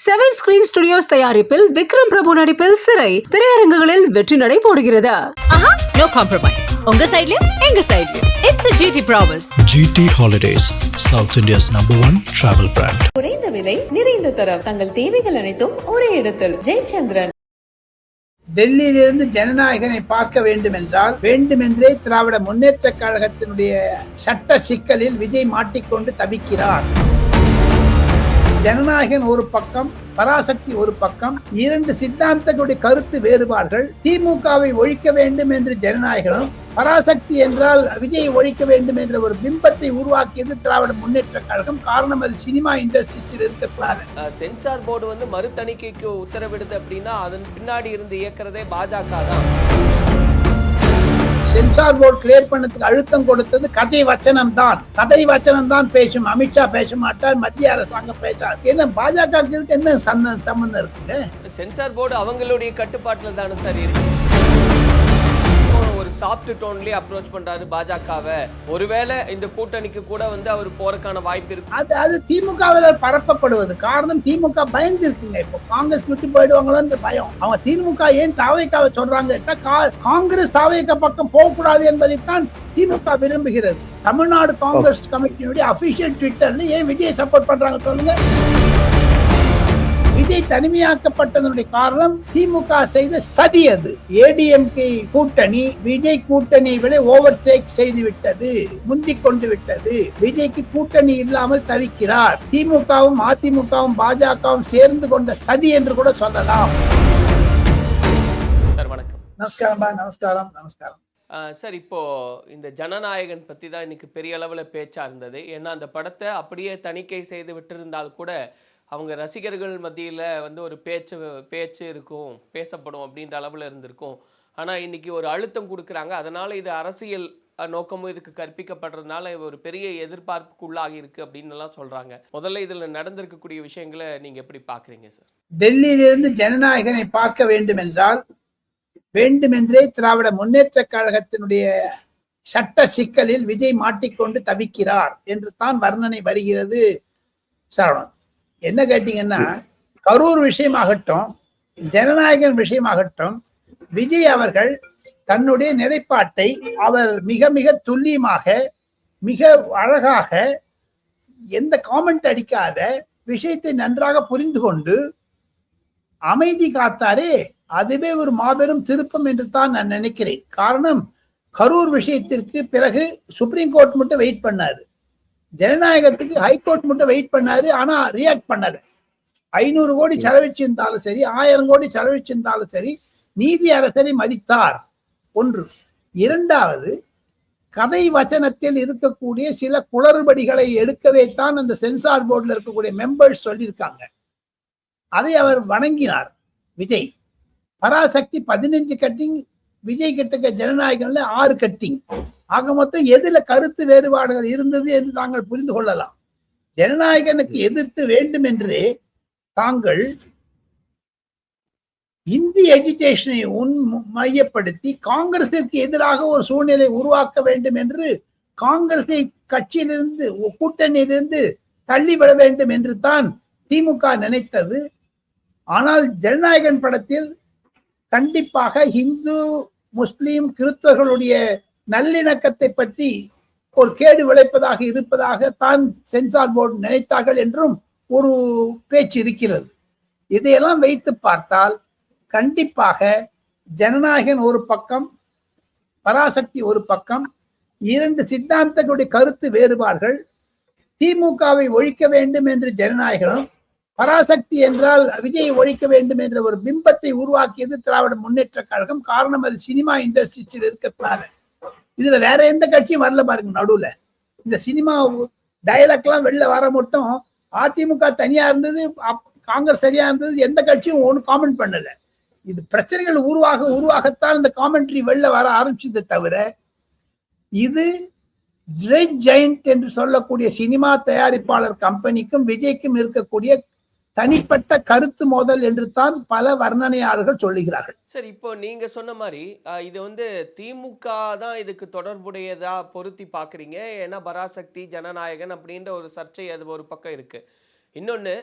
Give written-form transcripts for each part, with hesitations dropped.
Seven screen studios தயாரிப்பில் விக்ரம் பிரபு நடிப்பில் சிறை திரையரங்குகளில் வெற்றி நடை போடுகிறது. No compromise. உங்க சைடுலயும் எங்க சைடுலயும். It's a GT promise. GT Holidays, South India's #1 travel brand. குறைந்த விலை நிறைந்த தரம் தங்கள் தேவைகள் அனைத்தும் ஒரே இடத்தில். ஜெயச்சந்திரன். டெல்லியிலிருந்து ஜனநாயகனை பார்க்க வேண்டுமென்றால் வேண்டுமென்றே திராவிட முன்னேற்ற கழகத்தினுடைய சட்ட சிக்கலில் விஜய் மாட்டிக்கொண்டு தவிக்கிறார். ஜனநாயகன் ஒரு பக்கம், பராசக்தி ஒரு பக்கம், இரண்டு சித்தாந்தங்களுடைய கருத்து வேறுபாடுகள். திமுகவை ஒழிக்க வேண்டும் என்று ஜனநாயகனும், பராசக்தி என்றால் விஜய் ஒழிக்க வேண்டும் என்ற ஒரு பிம்பத்தை உருவாக்கியது திராவிட முன்னேற்ற கழகம். காரணம் அது சினிமா இண்டஸ்ட்ரியில் இருக்கிறதுனால. சென்சார் போர்டு மறு தணிக்கைக்கு உத்தரவிடுது அப்படின்னா அதன் பின்னாடி இருந்து இயக்கிறதே பாஜக தான். சென்சார் போர்டு கிளியர் பண்ணதுக்கு அழுத்தம் கொடுத்தது கதை வச்சனம் தான் பேசும். அமித்ஷா பேச மாட்டார், மத்திய அரசாங்கம் பேசாது. என்ன பாஜக என்ன சம்பந்தம் இருக்குங்க? சென்சார் போர்டு அவங்களுடைய கட்டுப்பாட்டுல தானே சார் இருக்கு. ஒரு சாஃப்ட் டோன்லயே அப்ரோச் பண்றாரு பாஜகவை. ஒருவேளை இந்த கூட்டணிக்கு கூட அவர் போறதுக்கான வாய்ப்பு இருக்கு. அது திமுகவில் பரப்பப்படுவது. காரணம் திமுக பயந்து இருக்குங்க. இப்போ காங்கிரஸ் விட்டு போயிடுவாங்களோன்ற பயம். அவங்க திமுக ஏன் தாவேக்காவை சொல்றாங்க, காங்கிரஸ் தாவேக்கா பக்கம் போக கூடாது என்பதைத்தான் திமுக விரும்புகிறது. தமிழ்நாடு காங்கிரஸ் கமிட்டியினுடைய அபிஷியல் ட்விட்டர்ல ஏன் விஜய் சப்போர்ட் பண்றாங்க சொல்லுங்க. விஜய் தனிமையாக்கப்பட்டதனுடைய காரணம் திமுக செய்த சதி. அது ஏடிஎம்கே கூட்டணி விஜய் கூட்டணியை விட ஓவர் டேக் செய்து விட்டது, முந்திக் கொண்டு விட்டது. விஜய்க்கு கூட்டணி இல்லாமல் தவிக்கிறார். திமுகவும் அதிமுகவும் பாஜகவும் சேர்ந்து கொண்ட சதி என்று கூட சொல்லலாம். சார் வணக்கம். நமஸ்காரம். சார், இப்போ இந்த ஜனநாயகன் பத்தி தான் இன்னைக்கு பெரிய அளவுல பேச்சா இருந்தது. ஏன்னா அந்த படத்தை அப்படியே தணிக்கை செய்து விட்டிருந்தால் கூட அவங்க ரசிகர்கள் மத்தியில் ஒரு பேச்சு இருக்கும், பேசப்படும் அப்படின்ற அளவில் இருந்திருக்கும். ஆனால் இன்னைக்கு ஒரு அழுத்தம் கொடுக்குறாங்க. அதனால இது அரசியல் நோக்கமும் இதுக்கு கற்பிக்கப்படுறதுனால ஒரு பெரிய எதிர்பார்ப்புக்குள்ளாகி இருக்கு அப்படின்னு எல்லாம் சொல்றாங்க. முதல்ல இதில் நடந்திருக்கக்கூடிய விஷயங்களை நீங்க எப்படி பாக்குறீங்க சார்? டெல்லியிலிருந்து ஜனநாயகனை பார்க்க வேண்டுமென்றால் வேண்டுமென்றே திராவிட முன்னேற்ற கழகத்தினுடைய சட்ட சிக்கலில் விஜய் மாட்டிக்கொண்டு தவிக்கிறார் என்று தான் வர்ணனை வருகிறது. சரவணன், என்ன கேட்டீங்கன்னா, கரூர் விஷயமாகட்டும், ஜனநாயகன் விஷயமாகட்டும், விஜய் அவர்கள் தன்னுடைய நிலைப்பாட்டை அவர் மிக மிக துல்லியமாக, மிக அழகாக, எந்த காமெண்ட் அடிக்காத விஷயத்தை நன்றாக புரிந்து கொண்டு அமைதி காத்தாரே, அதுவே ஒரு மாபெரும் திருப்பம் என்று தான் நான் நினைக்கிறேன். காரணம், கரூர் விஷயத்திற்கு பிறகு சுப்ரீம் கோர்ட் மட்டும் வெயிட் பண்ணாரு, ஜனநாயகத்துக்கு ஹைகோர்ட் மட்டும் வெயிட் பண்ணாரு. ஆனா ரியாக்ட் பண்ணாரு. 500 கோடி செலவிச்சிருந்தாலும் சரி, 1000 கோடி செலவிச்சிருந்தாலும் சரி, நீதி அரசரை மதித்தார். ஒன்று. இரண்டாவது, கதை வச்சனத்தில் இருக்கக்கூடிய சில குளறுபடிகளை எடுக்கவே தான் அந்த சென்சார் போர்டில் இருக்கக்கூடிய மெம்பர்ஸ் சொல்லியிருக்காங்க. அதை அவர் வணங்கினார். விஜய் பராசக்தி 15 கட்டிங், விஜய் கிட்ட ஜனநாயகன்ல 6 கட்டிங். ஆக மொத்தம் எதுல கருத்து வேறுபாடுகள் இருந்தது என்று தாங்கள் புரிந்து கொள்ளலாம். ஜனநாயகனுக்கு எதிர்த்து வேண்டும் என்று தாங்கள் இந்தி எஜுகேஷனை மையப்படுத்தி காங்கிரசிற்கு எதிராக ஒரு சூழ்நிலை உருவாக்க வேண்டும் என்று காங்கிரஸை கட்சியிலிருந்து, கூட்டணியிலிருந்து தள்ளிவிட வேண்டும் என்று தான் திமுக நினைத்தது. ஆனால் ஜனநாயகன் படத்தில் கண்டிப்பாக இந்து, முஸ்லிம், கிறிஸ்தவர்களுடைய நல்லிணக்கத்தை பற்றி ஒரு கேடு விளைப்பதாக இருப்பதாக தான் சென்சார் போர்டு நினைத்தார்கள் என்றும் ஒரு பேச்சு இருக்கிறது. இதையெல்லாம் வைத்து பார்த்தால் கண்டிப்பாக ஜனநாயகன் ஒரு பக்கம், பராசக்தி ஒரு பக்கம், இரண்டு சித்தாந்தங்களுடைய கருத்து வேறுபாடுகள். திமுகவை ஒழிக்க வேண்டும் என்று ஜனநாயகனும், பராசக்தி என்றால் விஜய் ஒழிக்க வேண்டும் என்ற ஒரு பிம்பத்தை உருவாக்கியது திராவிட முன்னேற்ற கழகம். காரணம் அது சினிமா இண்டஸ்ட்ரியில் இருக்கிறதுனால. இதுல வேற எந்த கட்சியும் வரல பாருங்க. நடுவுல இந்த சினிமா டயலாக் எல்லாம் வெளில வர மட்டும் அதிமுக தனியா இருந்தது, காங்கிரஸ் சரியா இருந்தது, எந்த கட்சியும் ஒன்றும் காமெண்ட் பண்ணல. இது பிரச்சனைகள் உருவாகத்தான் இந்த காமெண்ட்ரி வெளில வர ஆரம்பிச்சதை தவிர, இது ரெட் ஜெயண்ட் என்று சொல்லக்கூடிய சினிமா தயாரிப்பாளர் கம்பெனிக்கும் விஜய்க்கும் இருக்கக்கூடிய தனிப்பட்ட கருத்து மோதல் என்று தான் பல வர்ணனையாளர்கள் சொல்லுகிறார்கள். சரி, இப்போ நீங்க சொன்ன மாதிரி இது திமுக தான் இதுக்கு தொடர்புடையதா பொருத்தி பாக்குறீங்க. ஏன்னா பராசக்தி, ஜனநாயகன் அப்படின்ற ஒரு சர்ச்சை அது ஒரு பக்கம் இருக்கு. இன்னொன்னு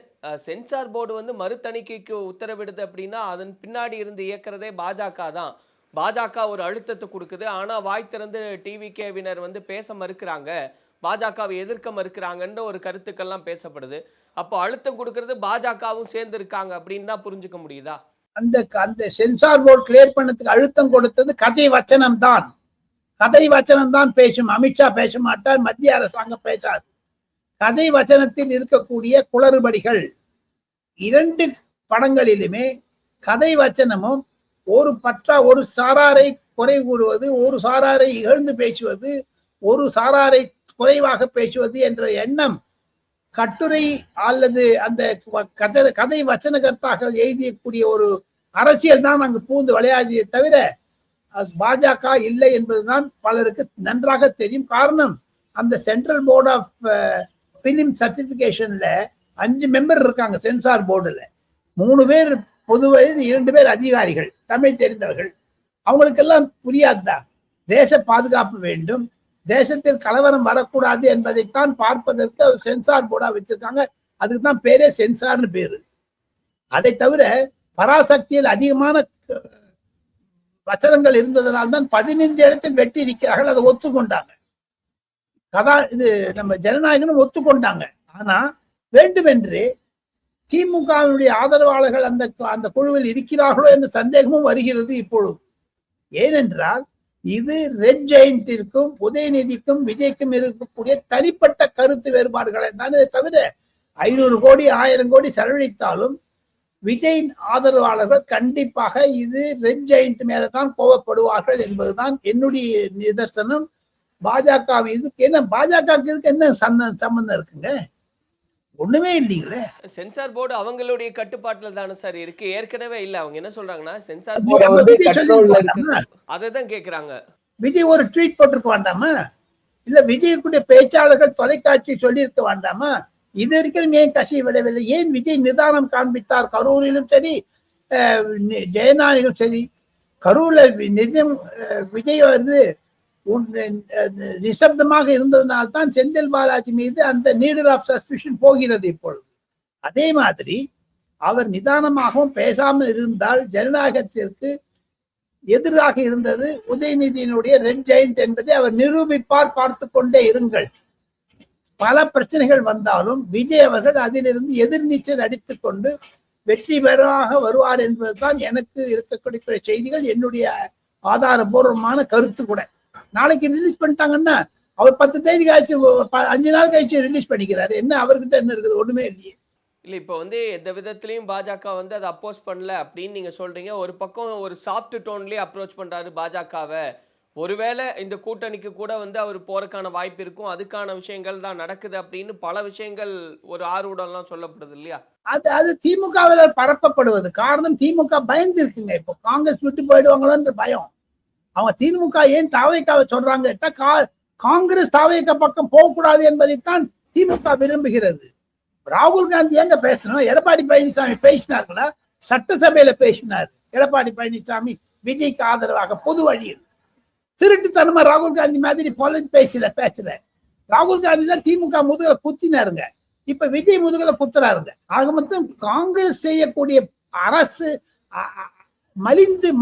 சென்சார் போர்டு வந்து மறுதணிக்கைக்கு உத்தரவிடுது அப்படின்னா அதன் பின்னாடி இருந்து இயக்குறதே பாஜக தான். பாஜக ஒரு அழுத்தத்தை கொடுக்குது. ஆனா வாய் திறந்து டிவிகேவினர் வந்து பேச மறுக்கிறாங்க, பாஜகவை எதிர்க்க மறுக்கிறாங்கன்ற ஒரு கருத்துக்கள்லாம் பேசப்படுது. அப்போ அழுத்தம் கொடுக்கறது பாஜகவும் சேர்ந்து இருக்காங்க அப்படின்னு தான் புரிஞ்சுக்க முடியுதா? அந்த அந்த சென்சார் போர்டு கிளியர் பண்ணதுக்கு அழுத்தம் கொடுத்தது கதை வச்சனம் தான். கதை வச்சனம் தான் பேசும். அமித்ஷா பேச மாட்டார், மத்திய அரசாங்கம் பேசாது. கதை வச்சனத்தில் இருக்கக்கூடிய குளறுபடிகள் 2 படங்களிலுமே கதை வச்சனமும் ஒரு சாராரை குறை கூறுவது, ஒரு சாராரை இகழ்ந்து பேசுவது, ஒரு சாராரை குறைவாக பேசுவது என்ற எண்ணம் கட்டுரை அல்லது அந்த கதை வச்சனகர்த்தாக எழுதியக்கூடிய ஒரு அரசியல் தான் அங்கு பூந்து விளையாடிய தவிர பாஜக இல்லை என்பதுதான் பலருக்கு நன்றாக தெரியும். காரணம், அந்த சென்ட்ரல் போர்ட் ஆஃப் பிலிம் சர்டிபிகேஷன்ல 5 மெம்பர் இருக்காங்க. சென்சார் போர்டுல 3 பேர் பொதுவையில், 2 பேர் அதிகாரிகள், தமிழ் தெரிந்தவர்கள். அவங்களுக்கெல்லாம் புரியாதுதான் தேச பாதுகாப்பு வேண்டும், தேசத்தில் கலவரம் வரக்கூடாது என்பதைத்தான் பார்ப்பதற்கு சென்சார் போர்டா வச்சிருக்காங்க. அதுக்கு தான் பேரே சென்சார்னு பேரு. அதை தவிர பராசக்தியில் அதிகமான வசனங்கள் இருந்ததனால்தான் 15 இடத்தில் வெட்டி இருக்கிறார்கள். அதை ஒத்துக்கொண்டாங்க. இது நம்ம ஜனநாயகனும் ஒத்துக்கொண்டாங்க. ஆனா வேண்டுமென்று திமுகவினுடைய ஆதரவாளர்கள் அந்த குழுவில் இருக்கிறார்களோ என்ற சந்தேகமும் வருகிறது இப்பொழுது. ஏனென்றால் இது ரெட் ஜெயண்டிற்கும் உதயநிதிக்கும் விஜய்க்கும் இருக்கக்கூடிய தனிப்பட்ட கருத்து வேறுபாடுகளை தானே தவிர 500 கோடி 1000 கோடி செலவழித்தாலும் விஜயின் ஆதரவாளர்கள் கண்டிப்பாக இது ரெட் ஜெயண்ட் மேலதான் கோவப்படுவார்கள் என்பதுதான் என்னுடைய நிதர்சனம். பாஜக இதுக்கு என்ன, பாஜகவுக்கு இதுக்கு என்ன சம்பந்தம் இருக்குங்க? ஒண்ணுமே இல்லைங்களே. சென்சார் போர்டு அவங்களுடைய கட்டுப்பாட்டுல தானே சார் இருக்கு. ஏற்கனவே இல்ல. அவங்க என்ன சொல்றாங்கன்னா சென்சார் போர்டு அதைதான் கேக்குறாங்க. விஜய் ஒரு ட்வீட் போட்டிருக்க வேண்டாமா? இல்ல விஜய்க்குடைய பேச்சாளர்கள் தொலைக்காட்சி சொல்லியிருக்க வேண்டாமா? இது வரைக்கும் ஏன் கசிய விடவில்லை? ஏன் விஜய் நிதானம் காண்பித்தார்? கரூரிலும் சரி, ஜெயநாயகம் சரி. கரூர்ல நிஜம் விஜய் வந்து நிசப்தமாக இருந்ததுனால்தான் செந்தில் பாலாஜி மீது அந்த நீடல் ஆஃப் சஸ்பிஷன் போகிறது இப்பொழுது. அதே மாதிரி அவர் நிதானமாகவும் பேசாமல் இருந்தால் ஜனநாயகத்திற்கு எதிராக இருந்தது உதயநிதியினுடைய ரெட் ஜெயண்ட் என்பதை அவர் நிரூபிப்பார். பார்த்து கொண்டே இருங்கள். பல பிரச்சனைகள் வந்தாலும் விஜய் அவர்கள் அதிலிருந்து எதிர்நீச்சல் அடித்துக் கொண்டு வெற்றி பெறாக வருவார் என்பதுதான் எனக்கு இருக்கக்கூடிய செய்திகள், என்னுடைய ஆதாரபூர்வமான கருத்து கூட. நாளைக்கு ரிலீஸ் பண்ணிட்டாங்கன்னா அவர் 10 தேதி கழிச்சு 5 நாள் கழிச்சு ரிலீஸ் பண்ணிக்கிறாரு. என்ன அவர்கிட்ட என்ன இருக்குது? ஒண்ணுமே இல்லையே. இல்ல இப்போ வந்து எந்த விதத்திலையும் பாஜக வந்து அதை அப்போஸ் பண்ணல அப்படின்னு நீங்க சொல்றீங்க. ஒரு பக்கம் ஒரு சாஃப்ட் டோன்லயே அப்ரோச் பண்றாரு பாஜகவை. ஒருவேளை இந்த கூட்டணிக்கு கூட வந்து அவர் போறதுக்கான வாய்ப்பு இருக்கும், அதுக்கான விஷயங்கள் தான் நடக்குது அப்படின்னு பல விஷயங்கள் ஒரு ஆர்வம்லாம் சொல்லப்படுது இல்லையா? அது திமுகவில் பரப்பப்படுவது. காரணம், திமுக பயந்து இருக்குங்க. இப்போ காங்கிரஸ் விட்டு போயிடுவாங்களோன்ற பயம். அவங்க திமுக ஏன் தாவேக்காவை சொல்றாங்க, காங்கிரஸ் தாவேக்கா பக்கம் போகக்கூடாது என்பதைத்தான் திமுக விரும்புகிறது. ராகுல் காந்தி எங்க பேசணும்? எடப்பாடி பழனிசாமி பேசினார்களா? சட்டசபையில பேசினார் எடப்பாடி பழனிசாமி விஜய்க்கு ஆதரவாக பொது வழியில். திருட்டுத்தனமா ராகுல் காந்தி மாதிரி பேசல. ராகுல் காந்தி தான் திமுக முதுகல குத்தினாருங்க. இப்ப விஜய் முதுகல குத்துறாருங்க. ஆக மொத்தம் காங்கிரஸ் செய்யக்கூடிய அரசு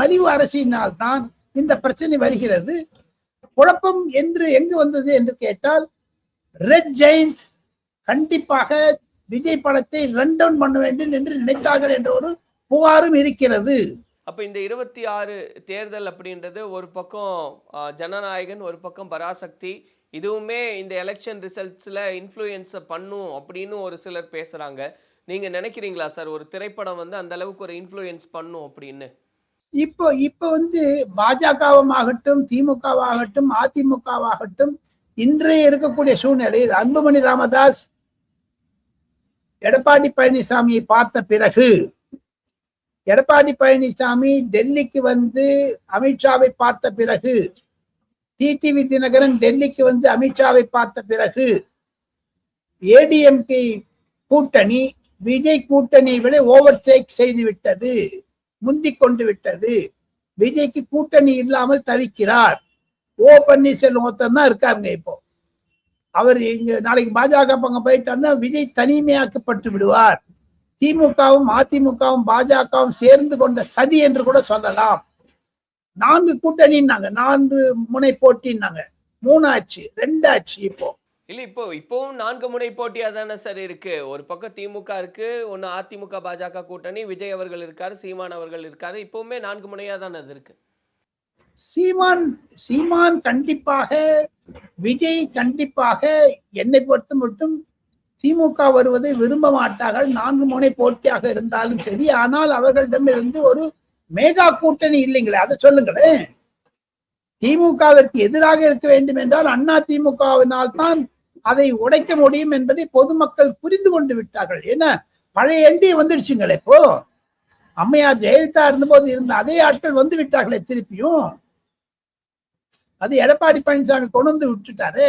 மலிவு அரசினால் தான் இந்த பிரச்சனை வருகிறது. குழப்பம் என்று எங்கு வந்தது என்று கேட்டால், ரெட் ஜெயண்ட் கண்டிப்பாக விஜய் படத்தை ரன் டவுன் பண்ண வேண்டும் என்று நினைத்தார்கள் என்ற ஒரு புகாரும் இருக்கிறது. அப்ப இந்த 26 தேர்தல் அப்படின்றது ஒரு பக்கம் ஜனநாயகன், ஒரு பக்கம் பராசக்தி, இதுவுமே இந்த எலெக்ஷன் ரிசல்ட்ஸ்ல இன்ஃப்ளூயன்ஸ் பண்ணும் அப்படின்னு ஒரு சிலர் பேசுறாங்க. நீங்க நினைக்கிறீங்களா சார் ஒரு திரைப்படம் வந்து அந்த அளவுக்கு ஒரு இன்ஃப்ளூயன்ஸ் பண்ணும் அப்படின்னு? இப்போ வந்து பாஜகவாகட்டும், திமுகவாகட்டும், அதிமுகவாகட்டும், இன்றைய இருக்கக்கூடிய சூழ்நிலையில் அன்புமணி ராமதாஸ் எடப்பாடி பழனிசாமியை பார்த்த பிறகு, எடப்பாடி பழனிசாமி டெல்லிக்கு வந்து அமித்ஷாவை பார்த்த பிறகு, டிடிவி தினகரன் டெல்லிக்கு வந்து அமித்ஷாவை பார்த்த பிறகு, ஏடிஎம்கே கூட்டணி விஜய் கூட்டணியை விட ஓவர் டேக் செய்து விட்டது, முந்திக் கொண்டு விட்டது. விஜய்க்கு கூட்டணி இல்லாமல் தவிக்கிறார். ஓ பன்னீர்செல்வம் ஒருத்தர் தான் இருக்காருங்க. இப்போ அவர் இங்க நாளைக்கு பாஜக பக்கம் போயிட்டாருன்னா விஜய் தனிமையாக்கப்பட்டு விடுவார். திமுகவும் அதிமுகவும் பாஜகவும் சேர்ந்து கொண்ட சதி என்று கூட சொல்லலாம். 4 கூட்டணின்னாங்க, 4 முனை போட்டின்னாங்க, 3 ஆச்சு, 2 ஆச்சு. இல்ல இப்பவும் 4 முனை போட்டியா தானே சார் இருக்கு. ஒரு பக்கம் திமுக இருக்கு, ஒன்னு அதிமுக பாஜக கூட்டணி, விஜய் அவர்கள் இருக்காரு, சீமான் அவர்கள் இருக்காரு. இப்பவுமே 4 முனையா தானே அது இருக்கு. சீமான் கண்டிப்பாக, விஜய் கண்டிப்பாக, என்னை பொறுத்த மட்டும் திமுக வருவதை விரும்ப மாட்டார்கள், 4 முனை போட்டியாக இருந்தாலும் சரி. ஆனால் அவர்களிடமிருந்து ஒரு மேகா கூட்டணி இல்லைங்களே, அதை சொல்லுங்களேன். திமுகவிற்கு எதிராக இருக்க வேண்டும் என்றால் அண்ணா திமுகவினால் தான் அதை உடைக்க முடியும் என்பதை பொதுமக்கள் புரிந்து கொண்டு விட்டார்கள். ஏன்னா பழைய என்டி வந்துடுச்சுங்களே. இப்போ அம்மையார் ஜெயலலிதா இருந்தபோது இருந்த அதே ஆட்கள் வந்து விட்டார்களே திருப்பியும். அது எடப்பாடி பழனிசாமி கொண்டு வந்து விட்டுட்டாரு.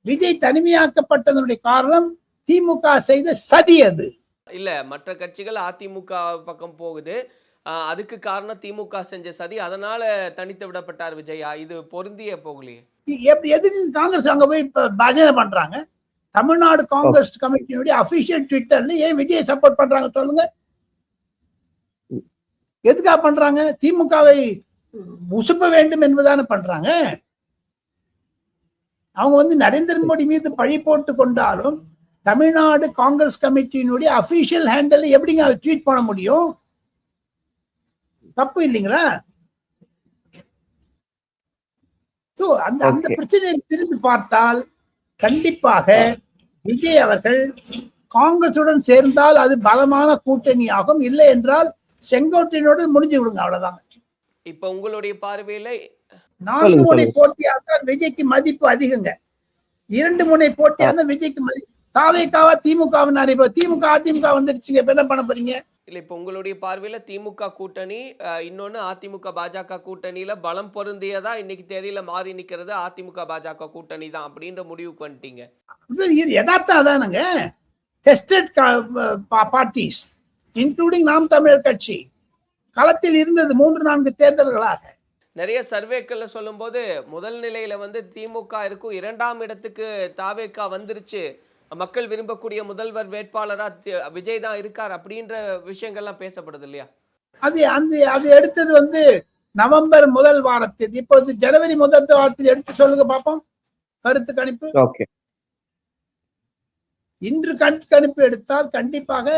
விஜய் தனிமையாக்கப்பட்டதனுடைய காரணம் திமுக செய்த சதி. அது இல்ல, மற்ற கட்சிகள் அதிமுக பக்கம் போகுது, அதுக்கு காரணம் திமுக செஞ்ச சதி, அதனால தனித்து விடப்பட்டார் விஜயா. இது பொருந்திய போகலையே. எதுக்கு காங்கிரஸ் அங்க போய் பஜனை பண்றாங்க? தமிழ்நாடு காங்கிரஸ் கமிட்டியினுடைய அபிஷியல் ட்விட்டர்ல ஏன் விஜயை சப்போர்ட் பண்றாங்க சொல்லுங்க? எதுக்காக பண்றாங்க? திமுகவை உசுப்ப வேண்டும் என்பதான பண்றாங்க. அவங்க வந்து நரேந்திர மோடி மீது பழி போட்டு கொண்டாலும் தமிழ்நாடு காங்கிரஸ் கமிட்டியினுடைய அபிஷியல் ஹேண்டில் எப்படிங்க ட்வீட் பண்ண முடியும்? தப்பு இல்லைங்களா? அந்த பிரச்சனையை திரும்பி பார்த்தால் கண்டிப்பாக விஜய் அவர்கள் காங்கிரசுடன் சேர்ந்தால் அது பலமான கூட்டணி ஆகும். இல்லை என்றால் செங்கோட்டையனோடு முடிஞ்சு விடுங்க, அவ்வளவுதாங்க. இப்ப உங்களுடைய பார்வையில 4 முனை போட்டியாக விஜய்க்கு மதிப்பு அதிகங்க. 2 முனை போட்டியாக விஜய்க்கு மதிப்பு. தாவேக்காவா திமுக திமுக அதிமுக வந்துடுச்சுங்க, இப்ப என்ன பண்ண போறீங்க? இல்ல, இப்ப உங்களுடைய பார்வையில திமுக கூட்டணி, இன்னொன்னு அதிமுக பாஜக கூட்டணியில பலம் பொருந்தியதா இன்னைக்கு தேதியில மாறி நிக்கிறது அதிமுக பாஜக கூட்டணி தான் அப்படின்ற முடிவுக்கு வந்துட்டீங்க. யதார்த்தம் அதானுங்க. டெஸ்டட் பார்ட்டிஸ் இன்க்ளூடிங் நாம் தமிழர் கட்சி களத்தில் இருந்தது 3-4 தேர்தல்களாக. நிறைய சர்வேக்கள்ல சொல்லும் போது முதல் நிலையில வந்து திமுக இருக்கும், 2ஆம் இடத்துக்கு தாவேக்கா வந்துருச்சு, மக்கள் விரும்பக்கூடிய முதல்வர் வேட்பாளரா விஜய் தான் இருக்கார் அப்படின்ற விஷயங்கள்லாம் பேசப்படுது இல்லையா? அது எடுத்தது வந்து நவம்பர் முதல் வாரத்தில். இப்போது ஜனவரி முதல் வாரத்தில் எடுத்து சொல்லுங்க பாப்போம் கருத்து கணிப்பு. இன்று கருத்து கணிப்பு எடுத்தால் கண்டிப்பாக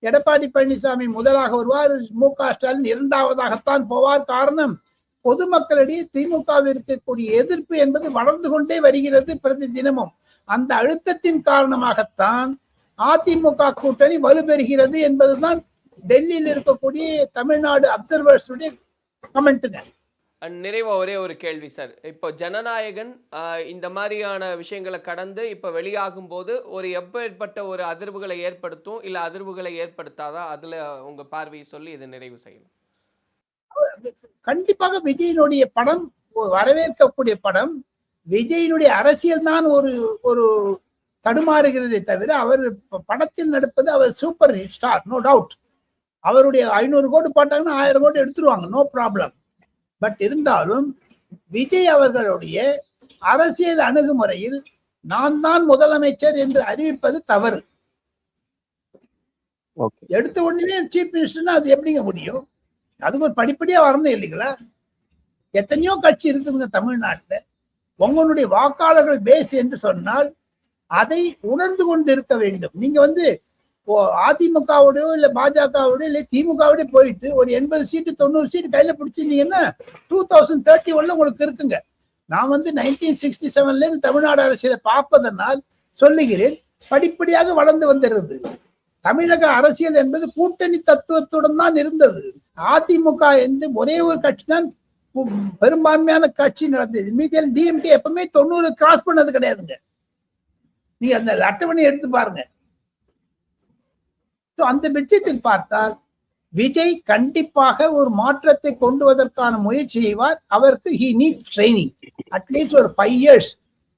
எடப்பாடி பழனிசாமி முதலாக வருவார், மு.க. ஸ்டாலின் 2ஆவதாகத்தான் போவார். காரணம், பொதுமக்களிடையே திமுகவில் இருக்கக்கூடிய எதிர்ப்பு என்பது வளர்ந்து கொண்டே வருகிறது பிரதி தினமும். அந்த அழுத்தத்தின் காரணமாகத்தான் அதிமுக கூட்டணி வலுப்பெறுகிறது என்பதுதான் டெல்லியில் இருக்கக்கூடிய தமிழ்நாடு அப்சர்வர்ஸுடைய கமெண்ட்டுங்க. நிறைவா ஒரே ஒரு கேள்வி சார். இப்போ ஜனநாயகன் இந்த மாதிரியான விஷயங்களை கடந்து இப்ப வெளியாகும் போது ஒரு எப்பேற்பட்ட ஒரு அதிர்வுகளை ஏற்படுத்தும், இல்ல அதிர்வுகளை ஏற்படுத்தாதா? அதுல உங்க பார்வையை சொல்லி இதை நிறைவு செய்யணும். கண்டிப்பாக விஜயினுடைய படம் வரவேற்கக்கூடிய படம். விஜயினுடைய அரசியல் தான் ஒரு தடுமாறுகிறதே தவிர அவர் படத்தில் நடிப்பது அவர் சூப்பர் ஸ்டார், நோ டவுட். அவருடைய 500 கோடி போட்டாங்கன்னா 1000 கோடி எடுத்துருவாங்க, நோ ப்ராப்ளம். பட் இருந்தாலும் விஜய் அவர்களுடைய அரசியல் அணுகுமுறையில் நான் தான் முதலமைச்சர் என்று அறிவிப்பது தவறு. எடுத்த உடனே சீஃப் மினிஸ்டர்னா அது எப்படிங்க முடியும்? அதுக்கு ஒரு படிப்படியா வரணும் இல்லைங்களா? எத்தனையோ கட்சி இருக்குதுங்க தமிழ்நாட்டுல. உங்களுடைய வாக்காளர்கள் பேஸ் என்று சொன்னால் அதை உணர்ந்து கொண்டு இருக்க வேண்டும். நீங்க வந்து அதிமுகவோடயோ இல்ல பாஜகவோடய இல்ல திமுகவோடய போயிட்டு ஒரு 80 சீட்டு 90 சீட்டு கையில பிடிச்சிருந்தீங்கன்னா 2031 உங்களுக்கு இருக்குங்க. நான் வந்து 1967 இருந்து தமிழ்நாடு அரசியலை பார்ப்பதனால் சொல்லுகிறேன், படிப்படியாக வளர்ந்து வந்துடுறது. தமிழக அரசியல் என்பது கூட்டணி தத்துவத்துடன் தான் இருந்தது. அதிமுக என்று ஒரே ஒரு கட்சி தான் பெரும்பான்மையான கட்சி நடந்தது. மீதியில் டிஎம்கே எப்பவுமே 90 கிராஸ் பண்ணது கிடையாதுங்க. நீங்க அந்த அட்டவணை எடுத்து பாருங்க. அந்த விஷயத்தில் பார்த்தால் விஜய் கண்டிப்பாக ஒரு மாற்றத்தை கொண்டு வருவதற்கான முயற்சி செய்வார். அவருக்கு he needs training. அட்லீஸ்ட் ஒரு 5 years.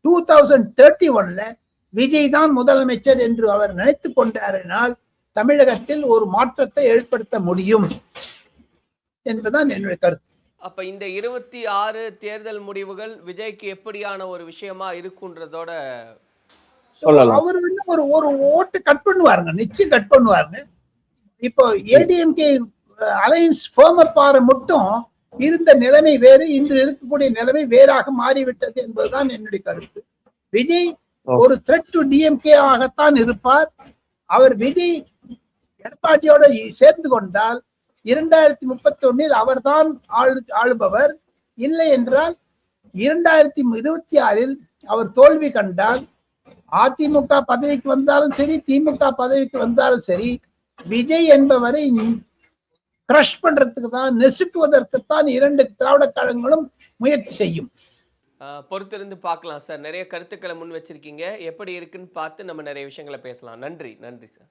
2031 விஜய் தான் முதலமைச்சர் என்று அவர் நினைத்து கொண்டாரினால் தமிழகத்தில் ஒரு மாற்றத்தை ஏற்படுத்த முடியும் என்பதுதான் என்னுடைய கருத்து. அப்ப இந்த 26 தேர்தல் முடிவுகள் விஜய்க்கு எப்படியான ஒரு விஷயமா இருக்குன்றதோட சொல்லலாம். அவர் வந்து ஒரு ஒரு ஓட்டு கட் பண்ணுவாருங்க, நிச்சயம் கட் பண்ணுவாருங்க. இப்போ ஏடிஎம்கே அலையன்ஸ் ஃபேர்ம் அப் ஆற மட்டும் இருந்த நிலைமை வேறு, இன்று இருக்கக்கூடிய நிலைமை வேறாக மாறிவிட்டது என்பதுதான் என்னுடைய கருத்து. விஜய் ஒரு த்ரெட் டு டிஎம்கே ஆகத்தான் இருப்பார். அவர் விஜய் எடப்பாடியோட சேர்ந்து கொண்டால் 2031 அவர்தான் ஆளுபவர். இல்லை என்றால் 2026 அவர் தோல்வி கண்டால் அதிமுக பதவிக்கு வந்தாலும் சரி, திமுக பதவிக்கு வந்தாலும் சரி, விஜய் என்பவரை கிரஷ் பண்றதுக்கு தான், நெசுக்குவதற்கு தான் இரண்டு திராவிட கழகங்களும் முயற்சி செய்யும். பொறுத்திருந்து பார்க்கலாம் சார். நிறைய கருத்துக்களை முன் வச்சிருக்கீங்க. எப்படி இருக்குன்னு பார்த்து நம்ம நிறைய விஷயங்களை பேசலாம். நன்றி சார்.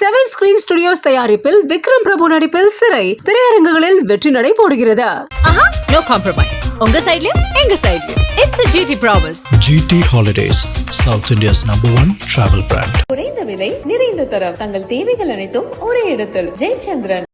7 ஸ்கிரீன் ஸ்டுடியோஸ் தயாரிப்பில் விக்ரம் பிரபு நடிப்பில் சிறை திரையரங்குகளில் வெற்றி நடை போடுகிறது. ஆஹா, நோ காம்ப்ரமைஸ். உங்க சைடுலயும் எங்க சைடுலயும். It's a GT Promise. GT Holidays, South India's #1 travel brand. குறைந்த விலை, நிறைந்த தரம், தங்கள் தேவைகள் அனைத்தும் ஒரே இடத்தில். ஜெயச்சந்திரன்.